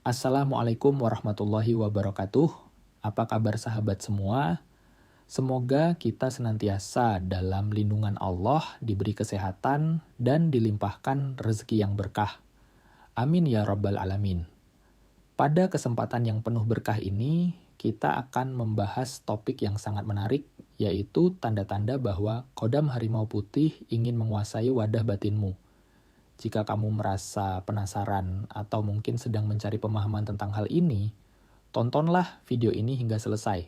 Assalamualaikum warahmatullahi wabarakatuh. Apa kabar sahabat semua? Semoga kita senantiasa dalam lindungan Allah, diberi kesehatan, dan dilimpahkan rezeki yang berkah. Amin ya rabbal alamin. Pada kesempatan yang penuh berkah ini, kita akan membahas topik yang sangat menarik, yaitu tanda-tanda bahwa kodam harimau putih ingin menguasai wadah batinmu. Jika kamu merasa penasaran atau mungkin sedang mencari pemahaman tentang hal ini, tontonlah video ini hingga selesai,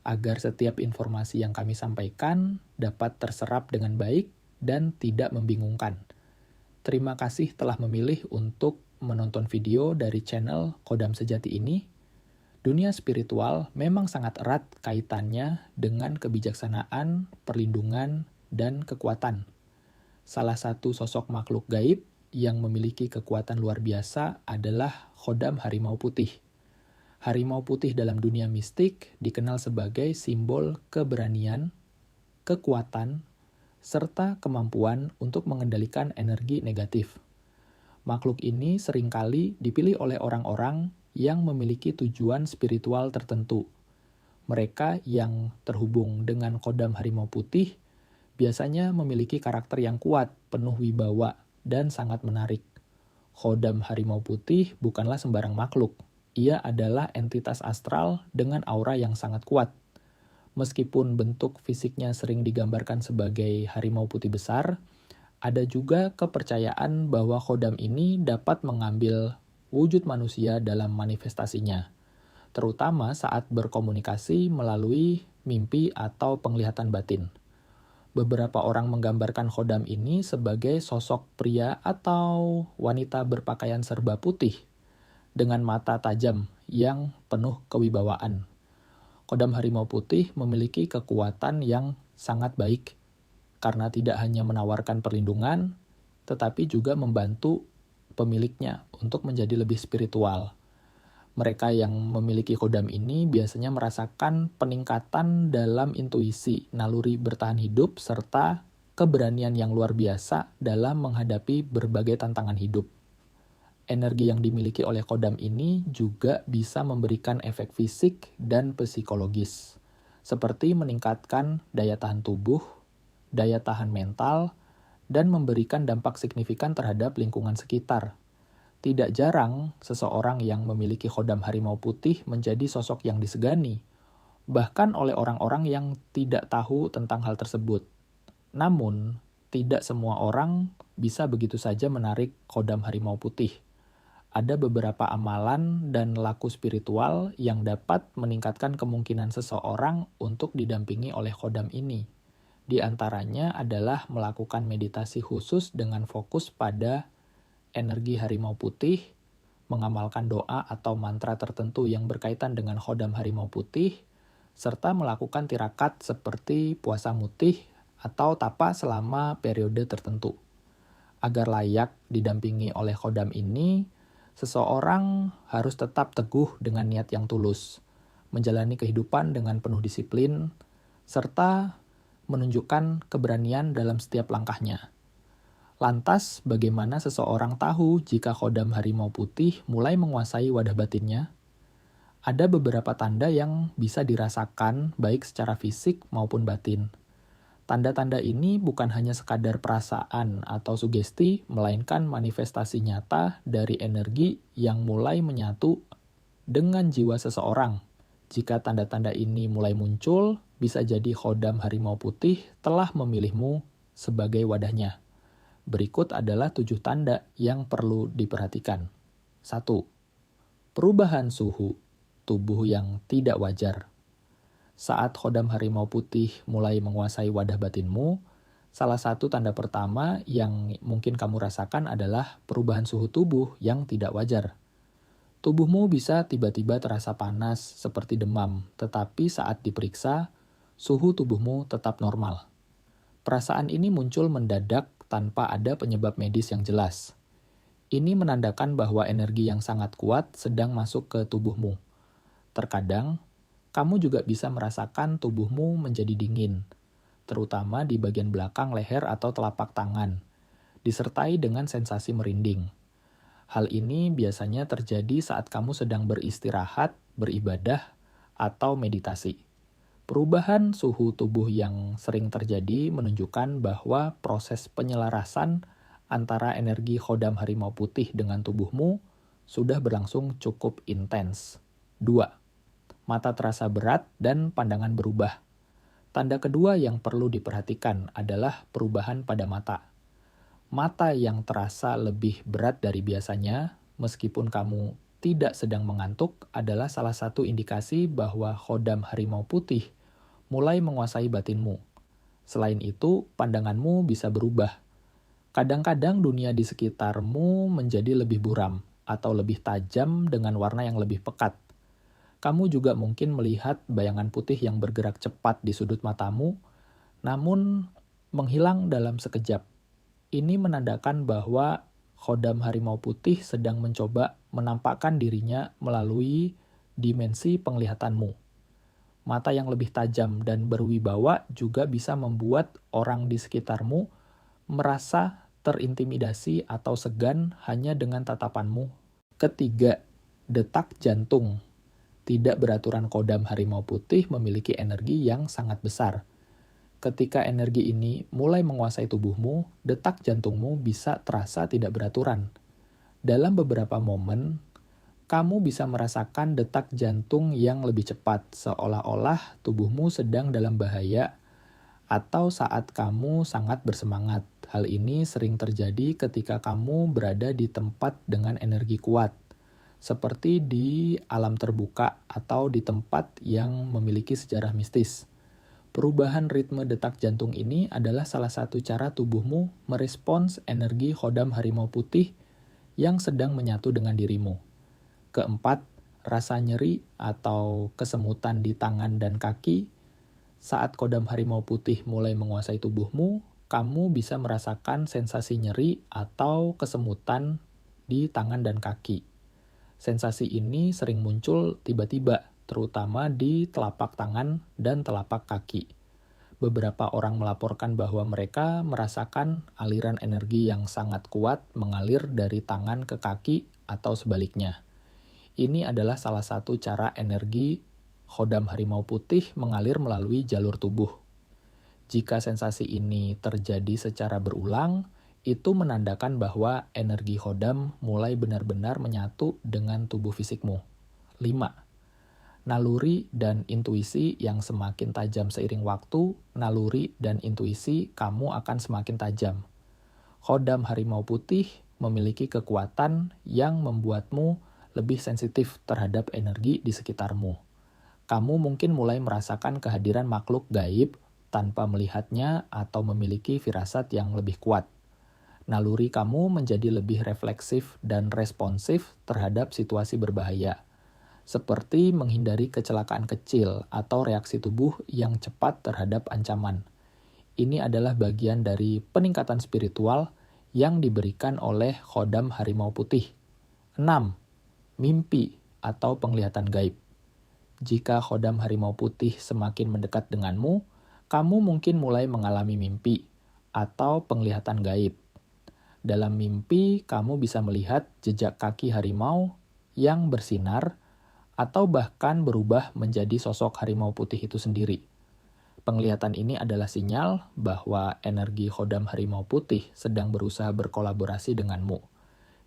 agar setiap informasi yang kami sampaikan dapat terserap dengan baik dan tidak membingungkan. Terima kasih telah memilih untuk menonton video dari channel Kodam Sejati ini. Dunia spiritual memang sangat erat kaitannya dengan kebijaksanaan, perlindungan, dan kekuatan. Salah satu sosok makhluk gaib yang memiliki kekuatan luar biasa adalah Kodam Harimau Putih. Harimau putih dalam dunia mistik dikenal sebagai simbol keberanian, kekuatan, serta kemampuan untuk mengendalikan energi negatif. Makhluk ini seringkali dipilih oleh orang-orang yang memiliki tujuan spiritual tertentu. Mereka yang terhubung dengan Kodam Harimau Putih biasanya memiliki karakter yang kuat, penuh wibawa, dan sangat menarik. Kodam Harimau Putih bukanlah sembarang makhluk. Ia adalah entitas astral dengan aura yang sangat kuat. Meskipun bentuk fisiknya sering digambarkan sebagai harimau putih besar, ada juga kepercayaan bahwa kodam ini dapat mengambil wujud manusia dalam manifestasinya, terutama saat berkomunikasi melalui mimpi atau penglihatan batin. Beberapa orang menggambarkan kodam ini sebagai sosok pria atau wanita berpakaian serba putih dengan mata tajam yang penuh kewibawaan. Kodam harimau putih memiliki kekuatan yang sangat baik karena tidak hanya menawarkan perlindungan, tetapi juga membantu pemiliknya untuk menjadi lebih spiritual. Mereka yang memiliki kodam ini biasanya merasakan peningkatan dalam intuisi, naluri bertahan hidup, serta keberanian yang luar biasa dalam menghadapi berbagai tantangan hidup. Energi yang dimiliki oleh kodam ini juga bisa memberikan efek fisik dan psikologis, seperti meningkatkan daya tahan tubuh, daya tahan mental, dan memberikan dampak signifikan terhadap lingkungan sekitar. Tidak jarang, seseorang yang memiliki kodam harimau putih menjadi sosok yang disegani, bahkan oleh orang-orang yang tidak tahu tentang hal tersebut. Namun, tidak semua orang bisa begitu saja menarik kodam harimau putih. Ada beberapa amalan dan laku spiritual yang dapat meningkatkan kemungkinan seseorang untuk didampingi oleh kodam ini. Di antaranya adalah melakukan meditasi khusus dengan fokus pada energi harimau putih, mengamalkan doa atau mantra tertentu yang berkaitan dengan kodam harimau putih, serta melakukan tirakat seperti puasa mutih atau tapa selama periode tertentu. Agar layak didampingi oleh kodam ini, seseorang harus tetap teguh dengan niat yang tulus, menjalani kehidupan dengan penuh disiplin, serta menunjukkan keberanian dalam setiap langkahnya. Lantas, bagaimana seseorang tahu jika kodam harimau putih mulai menguasai wadah batinnya? Ada beberapa tanda yang bisa dirasakan baik secara fisik maupun batin. Tanda-tanda ini bukan hanya sekadar perasaan atau sugesti, melainkan manifestasi nyata dari energi yang mulai menyatu dengan jiwa seseorang. Jika tanda-tanda ini mulai muncul, bisa jadi kodam harimau putih telah memilihmu sebagai wadahnya. Berikut adalah 7 tanda yang perlu diperhatikan. 1. Perubahan suhu tubuh yang tidak wajar. Saat kodam harimau putih mulai menguasai wadah batinmu, salah satu tanda pertama yang mungkin kamu rasakan adalah perubahan suhu tubuh yang tidak wajar. Tubuhmu bisa tiba-tiba terasa panas seperti demam, tetapi saat diperiksa, suhu tubuhmu tetap normal. Perasaan ini muncul mendadak tanpa ada penyebab medis yang jelas. Ini menandakan bahwa energi yang sangat kuat sedang masuk ke tubuhmu. Terkadang, kamu juga bisa merasakan tubuhmu menjadi dingin, terutama di bagian belakang leher atau telapak tangan, disertai dengan sensasi merinding. Hal ini biasanya terjadi saat kamu sedang beristirahat, beribadah, atau meditasi. Perubahan suhu tubuh yang sering terjadi menunjukkan bahwa proses penyelarasan antara energi khodam harimau putih dengan tubuhmu sudah berlangsung cukup intens. 2. Mata terasa berat dan pandangan berubah. Tanda kedua yang perlu diperhatikan adalah perubahan pada mata. Mata yang terasa lebih berat dari biasanya, meskipun kamu tidak sedang mengantuk, adalah salah satu indikasi bahwa khodam harimau putih mulai menguasai batinmu. Selain itu, pandanganmu bisa berubah. Kadang-kadang dunia di sekitarmu menjadi lebih buram atau lebih tajam dengan warna yang lebih pekat. Kamu juga mungkin melihat bayangan putih yang bergerak cepat di sudut matamu, namun menghilang dalam sekejap. Ini menandakan bahwa khodam harimau putih sedang mencoba menampakkan dirinya melalui dimensi penglihatanmu. Mata yang lebih tajam dan berwibawa juga bisa membuat orang di sekitarmu merasa terintimidasi atau segan hanya dengan tatapanmu. Ketiga, detak jantung. Tidak beraturan khodam harimau putih memiliki energi yang sangat besar. Ketika energi ini mulai menguasai tubuhmu, detak jantungmu bisa terasa tidak beraturan. Dalam beberapa momen, kamu bisa merasakan detak jantung yang lebih cepat, seolah-olah tubuhmu sedang dalam bahaya, atau saat kamu sangat bersemangat. Hal ini sering terjadi ketika kamu berada di tempat dengan energi kuat, seperti di alam terbuka atau di tempat yang memiliki sejarah mistis. Perubahan ritme detak jantung ini adalah salah satu cara tubuhmu merespons energi khodam harimau putih yang sedang menyatu dengan dirimu. Keempat, rasa nyeri atau kesemutan di tangan dan kaki. Saat khodam harimau putih mulai menguasai tubuhmu, kamu bisa merasakan sensasi nyeri atau kesemutan di tangan dan kaki. Sensasi ini sering muncul tiba-tiba, terutama di telapak tangan dan telapak kaki. Beberapa orang melaporkan bahwa mereka merasakan aliran energi yang sangat kuat mengalir dari tangan ke kaki atau sebaliknya. Ini adalah salah satu cara energi khodam harimau putih mengalir melalui jalur tubuh. Jika sensasi ini terjadi secara berulang, itu menandakan bahwa energi khodam mulai benar-benar menyatu dengan tubuh fisikmu. 5. Naluri dan intuisi yang semakin tajam seiring waktu, naluri dan intuisi kamu akan semakin tajam. Khodam harimau putih memiliki kekuatan yang membuatmu lebih sensitif terhadap energi di sekitarmu. Kamu mungkin mulai merasakan kehadiran makhluk gaib tanpa melihatnya atau memiliki firasat yang lebih kuat. Naluri kamu menjadi lebih refleksif dan responsif terhadap situasi berbahaya, seperti menghindari kecelakaan kecil atau reaksi tubuh yang cepat terhadap ancaman. Ini adalah bagian dari peningkatan spiritual yang diberikan oleh khodam harimau putih. 6. Mimpi atau penglihatan gaib. Jika khodam harimau putih semakin mendekat denganmu, kamu mungkin mulai mengalami mimpi atau penglihatan gaib. Dalam mimpi, kamu bisa melihat jejak kaki harimau yang bersinar atau bahkan berubah menjadi sosok harimau putih itu sendiri. Penglihatan ini adalah sinyal bahwa energi khodam harimau putih sedang berusaha berkolaborasi denganmu.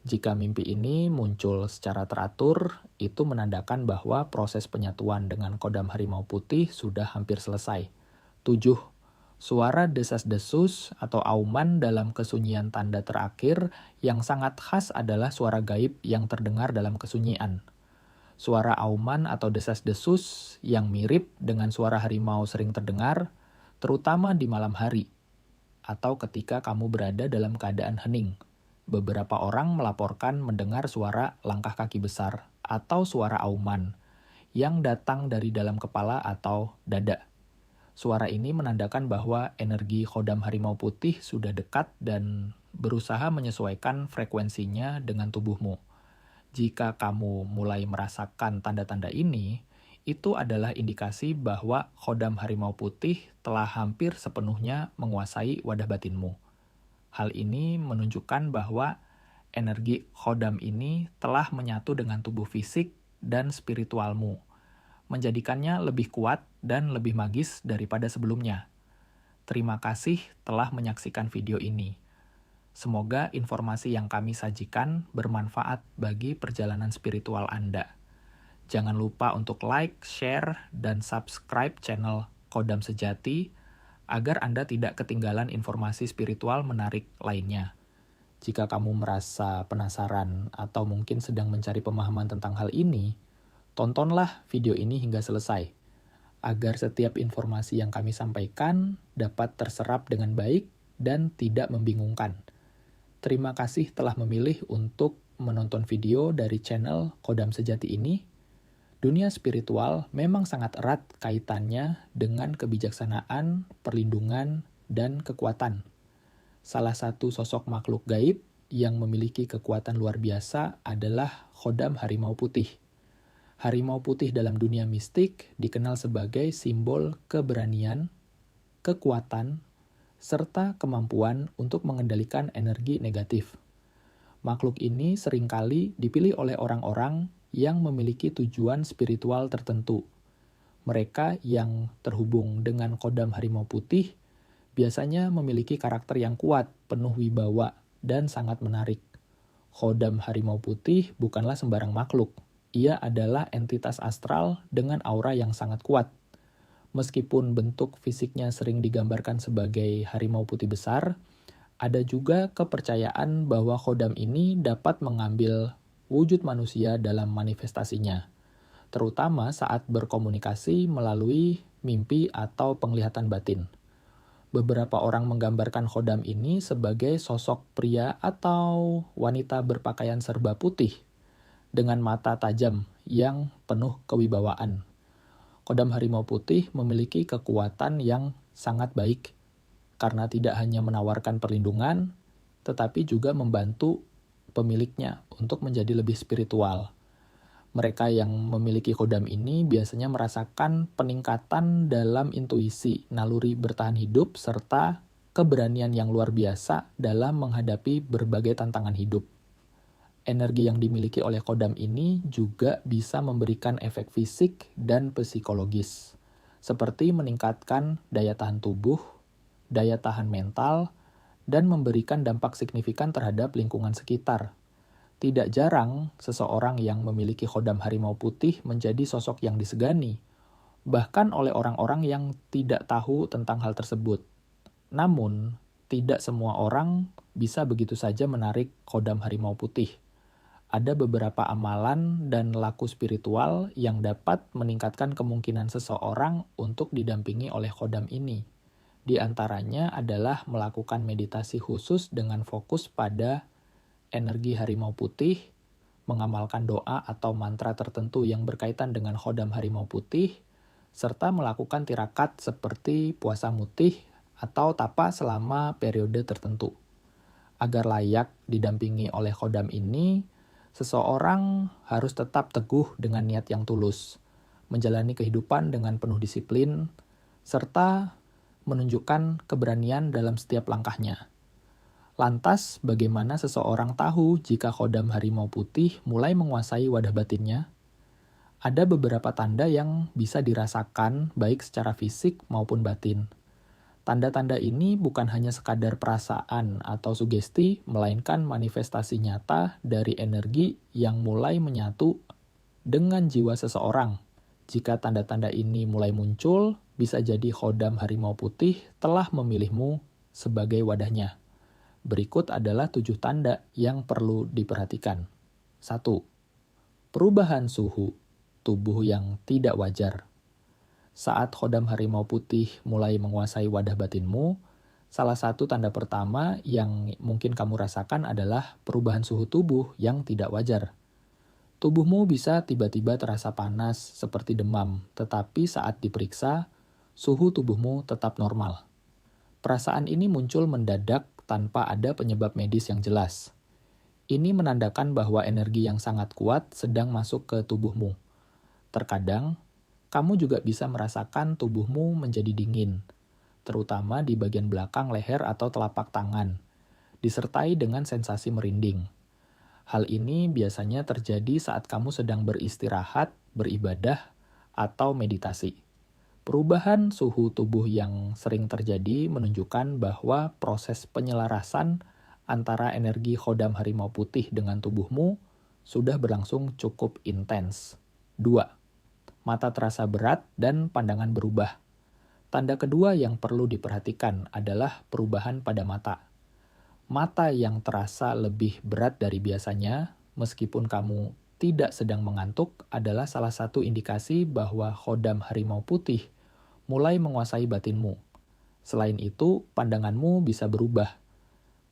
Jika mimpi ini muncul secara teratur, itu menandakan bahwa proses penyatuan dengan khodam harimau putih sudah hampir selesai. 7. Suara desas-desus atau auman dalam kesunyian tanda terakhir yang sangat khas adalah suara gaib yang terdengar dalam kesunyian. Suara auman atau desas-desus yang mirip dengan suara harimau sering terdengar, terutama di malam hari, atau ketika kamu berada dalam keadaan hening. Beberapa orang melaporkan mendengar suara langkah kaki besar atau suara auman yang datang dari dalam kepala atau dada. Suara ini menandakan bahwa energi khodam harimau putih sudah dekat dan berusaha menyesuaikan frekuensinya dengan tubuhmu. Jika kamu mulai merasakan tanda-tanda ini, itu adalah indikasi bahwa khodam harimau putih telah hampir sepenuhnya menguasai wadah batinmu. Hal ini menunjukkan bahwa Energi khodam ini telah menyatu dengan tubuh fisik dan spiritualmu, menjadikannya lebih kuat dan lebih magis daripada sebelumnya. Terima kasih telah menyaksikan video ini. Semoga informasi yang kami sajikan bermanfaat bagi perjalanan spiritual Anda. Jangan lupa untuk like, share, dan subscribe channel Kodam Sejati agar Anda tidak ketinggalan informasi spiritual menarik lainnya. Jika kamu merasa penasaran atau mungkin sedang mencari pemahaman tentang hal ini, tontonlah video ini hingga selesai, agar setiap informasi yang kami sampaikan dapat terserap dengan baik dan tidak membingungkan. Terima kasih telah memilih untuk menonton video dari channel Kodam Sejati ini. Dunia spiritual memang sangat erat kaitannya dengan kebijaksanaan, perlindungan, dan kekuatan. Salah satu sosok makhluk gaib yang memiliki kekuatan luar biasa adalah Khodam Harimau Putih. Harimau putih dalam dunia mistik dikenal sebagai simbol keberanian, kekuatan, serta kemampuan untuk mengendalikan energi negatif. Makhluk ini seringkali dipilih oleh orang-orang yang memiliki tujuan spiritual tertentu. Mereka yang terhubung dengan Khodam Harimau Putih biasanya memiliki karakter yang kuat, penuh wibawa, dan sangat menarik. Khodam Harimau Putih bukanlah sembarang makhluk. Ia adalah entitas astral dengan aura yang sangat kuat. Meskipun bentuk fisiknya sering digambarkan sebagai harimau putih besar, ada juga kepercayaan bahwa khodam ini dapat mengambil wujud manusia dalam manifestasinya, terutama saat berkomunikasi melalui mimpi atau penglihatan batin. Beberapa orang menggambarkan khodam ini sebagai sosok pria atau wanita berpakaian serba putih dengan mata tajam yang penuh kewibawaan. Khodam Harimau Putih memiliki kekuatan yang sangat baik karena tidak hanya menawarkan perlindungan, tetapi juga membantu pemiliknya untuk menjadi lebih spiritual. Mereka yang memiliki khodam ini biasanya merasakan peningkatan dalam intuisi, naluri bertahan hidup, serta keberanian yang luar biasa dalam menghadapi berbagai tantangan hidup. Energi yang dimiliki oleh khodam ini juga bisa memberikan efek fisik dan psikologis, seperti meningkatkan daya tahan tubuh, daya tahan mental, dan memberikan dampak signifikan terhadap lingkungan sekitar. Tidak jarang, seseorang yang memiliki khodam harimau putih menjadi sosok yang disegani, bahkan oleh orang-orang yang tidak tahu tentang hal tersebut. Namun, tidak semua orang bisa begitu saja menarik khodam harimau putih. Ada beberapa amalan dan laku spiritual yang dapat meningkatkan kemungkinan seseorang untuk didampingi oleh khodam ini. Di antaranya adalah melakukan meditasi khusus dengan fokus pada energi harimau putih, mengamalkan doa atau mantra tertentu yang berkaitan dengan khodam harimau putih, serta melakukan tirakat seperti puasa mutih atau tapa selama periode tertentu. Agar layak didampingi oleh khodam ini, seseorang harus tetap teguh dengan niat yang tulus, menjalani kehidupan dengan penuh disiplin, serta menunjukkan keberanian dalam setiap langkahnya. Lantas, bagaimana seseorang tahu jika khodam harimau putih mulai menguasai wadah batinnya? Ada beberapa tanda yang bisa dirasakan baik secara fisik maupun batin. Tanda-tanda ini bukan hanya sekadar perasaan atau sugesti, melainkan manifestasi nyata dari energi yang mulai menyatu dengan jiwa seseorang. Jika tanda-tanda ini mulai muncul, bisa jadi khodam harimau putih telah memilihmu sebagai wadahnya. Berikut adalah 7 tanda yang perlu diperhatikan. 1. Perubahan suhu tubuh yang tidak wajar. Saat khodam harimau putih mulai menguasai wadah batinmu, salah satu tanda pertama yang mungkin kamu rasakan adalah perubahan suhu tubuh yang tidak wajar. Tubuhmu bisa tiba-tiba terasa panas seperti demam, tetapi saat diperiksa, suhu tubuhmu tetap normal. Perasaan ini muncul mendadak tanpa ada penyebab medis yang jelas. Ini menandakan bahwa energi yang sangat kuat sedang masuk ke tubuhmu. Terkadang, kamu juga bisa merasakan tubuhmu menjadi dingin, terutama di bagian belakang leher atau telapak tangan, disertai dengan sensasi merinding. Hal ini biasanya terjadi saat kamu sedang beristirahat, beribadah, atau meditasi. Perubahan suhu tubuh yang sering terjadi menunjukkan bahwa proses penyelarasan antara energi khodam harimau putih dengan tubuhmu sudah berlangsung cukup intens. 2. Mata terasa berat dan pandangan berubah. Tanda kedua yang perlu diperhatikan adalah perubahan pada mata. Mata yang terasa lebih berat dari biasanya, meskipun kamu tidak sedang mengantuk, adalah salah satu indikasi bahwa khodam harimau putih mulai menguasai batinmu. Selain itu, pandanganmu bisa berubah.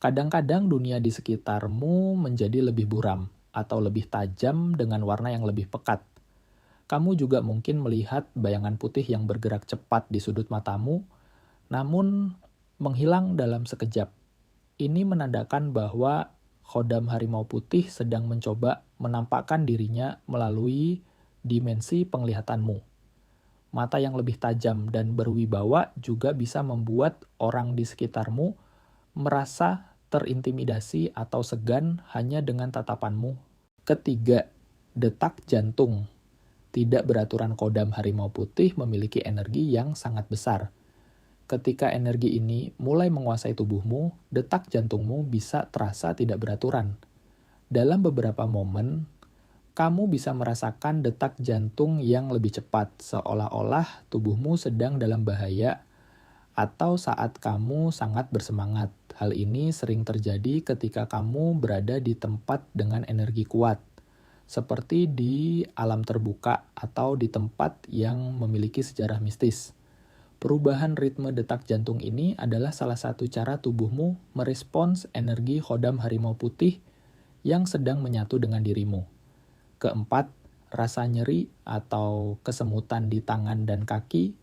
Kadang-kadang dunia di sekitarmu menjadi lebih buram atau lebih tajam dengan warna yang lebih pekat. Kamu juga mungkin melihat bayangan putih yang bergerak cepat di sudut matamu, namun menghilang dalam sekejap. Ini menandakan bahwa khodam harimau putih sedang mencoba menampakkan dirinya melalui dimensi penglihatanmu. Mata yang lebih tajam dan berwibawa juga bisa membuat orang di sekitarmu merasa terintimidasi atau segan hanya dengan tatapanmu. Ketiga, detak jantung. Tidak beraturan khodam harimau putih memiliki energi yang sangat besar. Ketika energi ini mulai menguasai tubuhmu, detak jantungmu bisa terasa tidak beraturan. Dalam beberapa momen, kamu bisa merasakan detak jantung yang lebih cepat, seolah-olah tubuhmu sedang dalam bahaya, atau saat kamu sangat bersemangat. Hal ini sering terjadi ketika kamu berada di tempat dengan energi kuat, seperti di alam terbuka atau di tempat yang memiliki sejarah mistis. Perubahan ritme detak jantung ini adalah salah satu cara tubuhmu merespons energi khodam harimau putih yang sedang menyatu dengan dirimu. Keempat, rasa nyeri atau kesemutan di tangan dan kaki.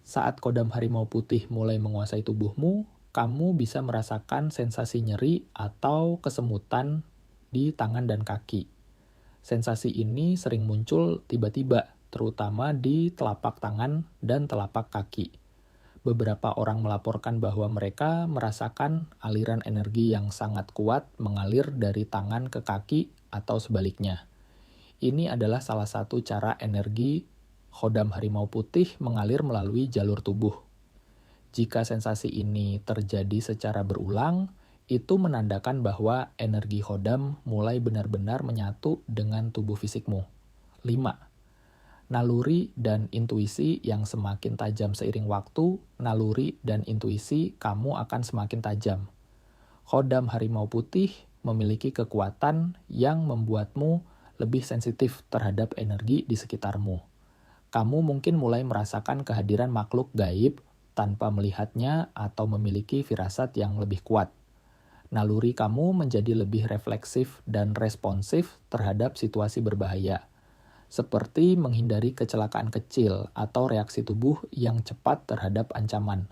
Saat khodam harimau putih mulai menguasai tubuhmu, kamu bisa merasakan sensasi nyeri atau kesemutan di tangan dan kaki. Sensasi ini sering muncul tiba-tiba, terutama di telapak tangan dan telapak kaki. Beberapa orang melaporkan bahwa mereka merasakan aliran energi yang sangat kuat mengalir dari tangan ke kaki atau sebaliknya. Ini adalah salah satu cara energi khodam harimau putih mengalir melalui jalur tubuh. Jika sensasi ini terjadi secara berulang, itu menandakan bahwa energi khodam mulai benar-benar menyatu dengan tubuh fisikmu. 5. Naluri dan intuisi yang semakin tajam seiring waktu, naluri dan intuisi kamu akan semakin tajam. Khodam harimau putih memiliki kekuatan yang membuatmu lebih sensitif terhadap energi di sekitarmu. Kamu mungkin mulai merasakan kehadiran makhluk gaib tanpa melihatnya atau memiliki firasat yang lebih kuat. Naluri kamu menjadi lebih refleksif dan responsif terhadap situasi berbahaya, seperti menghindari kecelakaan kecil atau reaksi tubuh yang cepat terhadap ancaman.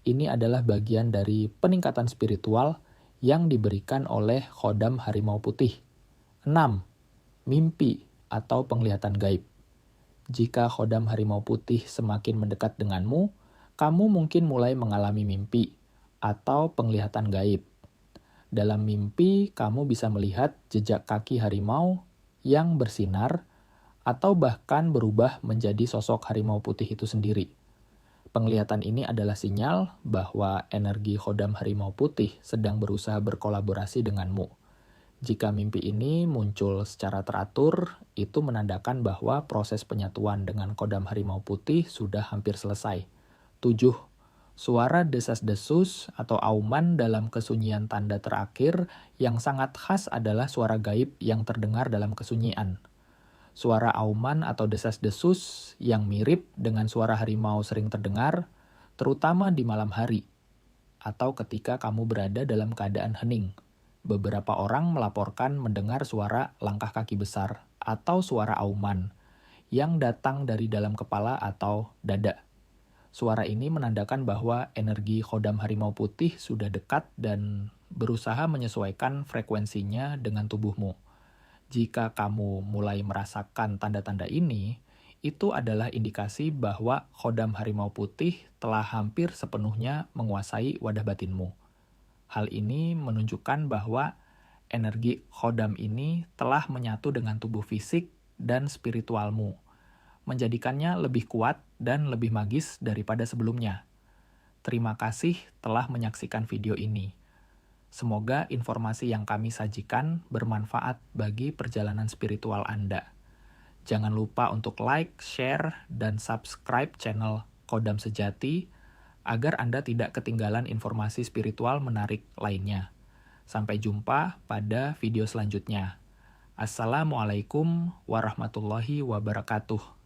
Ini adalah bagian dari peningkatan spiritual yang diberikan oleh khodam harimau putih. 6. Mimpi atau penglihatan gaib. Jika khodam harimau putih semakin mendekat denganmu, kamu mungkin mulai mengalami mimpi atau penglihatan gaib. Dalam mimpi, kamu bisa melihat jejak kaki harimau yang bersinar atau bahkan berubah menjadi sosok harimau putih itu sendiri. Penglihatan ini adalah sinyal bahwa energi khodam harimau putih sedang berusaha berkolaborasi denganmu. Jika mimpi ini muncul secara teratur, itu menandakan bahwa proses penyatuan dengan khodam harimau putih sudah hampir selesai. 7. Suara desas-desus atau auman dalam kesunyian tanda terakhir yang sangat khas adalah suara gaib yang terdengar dalam kesunyian. Suara auman atau desas-desus yang mirip dengan suara harimau sering terdengar, terutama di malam hari, atau ketika kamu berada dalam keadaan hening. Beberapa orang melaporkan mendengar suara langkah kaki besar atau suara auman yang datang dari dalam kepala atau dada. Suara ini menandakan bahwa energi khodam harimau putih sudah dekat dan berusaha menyesuaikan frekuensinya dengan tubuhmu. Jika kamu mulai merasakan tanda-tanda ini, itu adalah indikasi bahwa khodam harimau putih telah hampir sepenuhnya menguasai wadah batinmu. Hal ini menunjukkan bahwa energi khodam ini telah menyatu dengan tubuh fisik dan spiritualmu, menjadikannya lebih kuat dan lebih magis daripada sebelumnya. Terima kasih telah menyaksikan video ini. Semoga informasi yang kami sajikan bermanfaat bagi perjalanan spiritual Anda. Jangan lupa untuk like, share, dan subscribe channel Kodam Sejati agar Anda tidak ketinggalan informasi spiritual menarik lainnya. Sampai jumpa pada video selanjutnya. Assalamualaikum warahmatullahi wabarakatuh.